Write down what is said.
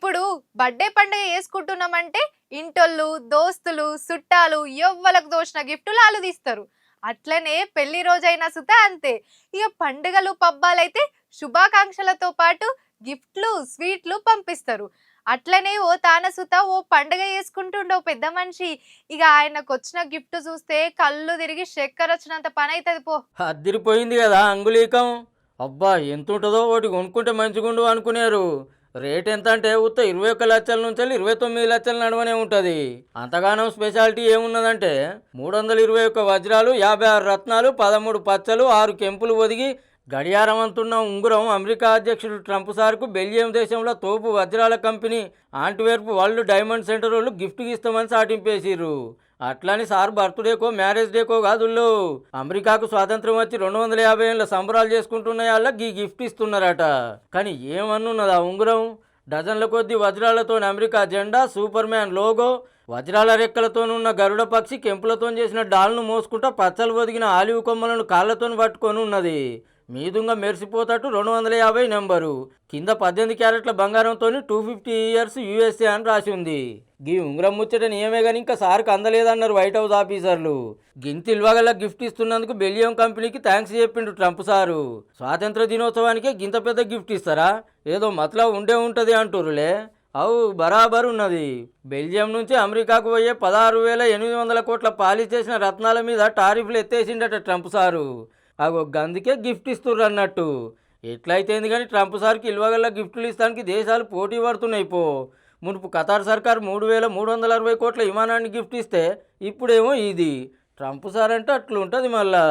ఇప్పుడు బర్త్‌డే పండుగ చేసుకుంటున్నామంటే ఇంటోళ్ళు, దోస్తులు, సుట్టాలు ఎవ్వలకు దోచిన గిఫ్టులు ఆళ్ళు తీస్తారు. అట్లనే పెళ్లి రోజైనా సుత అంతే. ఇక పండుగలు, పబ్బాలైతే శుభాకాంక్షలతో పాటు గిఫ్ట్లు, స్వీట్లు పంపిస్తారు. అట్లనే ఓ తాన సుత ఓ పండుగ చేసుకుంటుండే ఓ పెద్ద మనిషి. ఇక ఆయనకొచ్చిన గిఫ్ట్ చూస్తే కళ్ళు తిరిగి చక్కరొచ్చినంత పనైతది పో. అద్దిరిపోయింది కదా అంగుళీకం. అబ్బా ఎంతుంటుందో ఒకటి కొనుక్కుంటే మంచిగుండు అనుకునేరు. రేట్ ఎంత అంటే ఉత్త 21 లక్షల నుంచి 29 లక్షల నడుమనే ఉంటుంది. అంతగానం స్పెషాలిటీ ఏమున్నదంటే 321 వజ్రాలు, 56 రత్నాలు, 13 పచ్చలు, 6 కెంపులు ఒదిగి గడియారం అంటున్న ఉంగరం అమెరికా అధ్యక్షుడు ట్రంప్ సార్కు బెల్జియం దేశంలో తోపు వజ్రాల కంపెనీ ఆంట్వేర్ప్ వరల్డ్ డైమండ్ సెంటర్ వాళ్ళు గిఫ్ట్ ఇస్తామని సాటింపేసిర్రు. అట్లని సార్ బర్త్డేకో మ్యారేజ్ డేకో కాదుల్లో, అమెరికాకు స్వాతంత్రం వచ్చి 250 ఏళ్ళ సంబరాలు చేసుకుంటున్న వాళ్ళకి ఈ గిఫ్ట్ ఇస్తున్నారట. కానీ ఏమన్నున్నది ఆ ఉంగరం? డజన్ల కొద్ది వజ్రాలతో అమెరికా జెండా, సూపర్ మ్యాన్ లోగో, వజ్రాల రెక్కలతోనున్న గరుడ పక్షి, కెంపులతో చేసిన డాల్ను మోసుకుంటా పచ్చలు ఒదిగిన ఆలివ్ కొమ్మలను కాళ్ళతో పట్టుకొని ఉన్నది. మీదుంగా మెరిసిపోతట్టు 250 నెంబరు, కింద 18 క్యారెట్ల బంగారంతో 250 ఇయర్స్ యూఎస్ఏ అని రాసి ఉంది. గీ ఉంగరం ముచ్చట నియమే కానీ ఇంకా సార్కి అందలేదన్నారు వైట్ హౌస్ ఆఫీసర్లు. గింత ఇల్వగల గిఫ్ట్ ఇస్తున్నందుకు బెల్జియం కంపెనీకి థ్యాంక్స్ చెప్పిండు ట్రంప్ సారు. స్వాతంత్ర దినోత్సవానికే గింత పెద్ద గిఫ్ట్ ఇస్తారా? ఏదో మతలా ఉండే ఉంటుంది అంటురులే. అవు బరాబర్ ఉన్నది. బెల్జియం నుంచి అమెరికాకు పోయే 16,800 కోట్ల పాలిష్ చేసిన రత్నాల మీద టారిఫ్లు ఎత్తేసిండట ట్రంప్ సారు. అగో గందుకే గిఫ్ట్ ఇస్తుర్రు అన్నట్టు. ఎట్లయితేంది కానీ ట్రంప్ సార్కి ఇల్వగల్ల గిఫ్టులు ఇస్తానికి దేశాలు పోటీ పడుతున్నాయి పో. మునుపు ఖతార్ సర్కార్ 3,360 కోట్ల విమానాన్ని గిఫ్ట్ ఇస్తే ఇప్పుడేమో ఇది. ట్రంప్ సార్ అంటే అట్లుంటుంది మళ్ళా.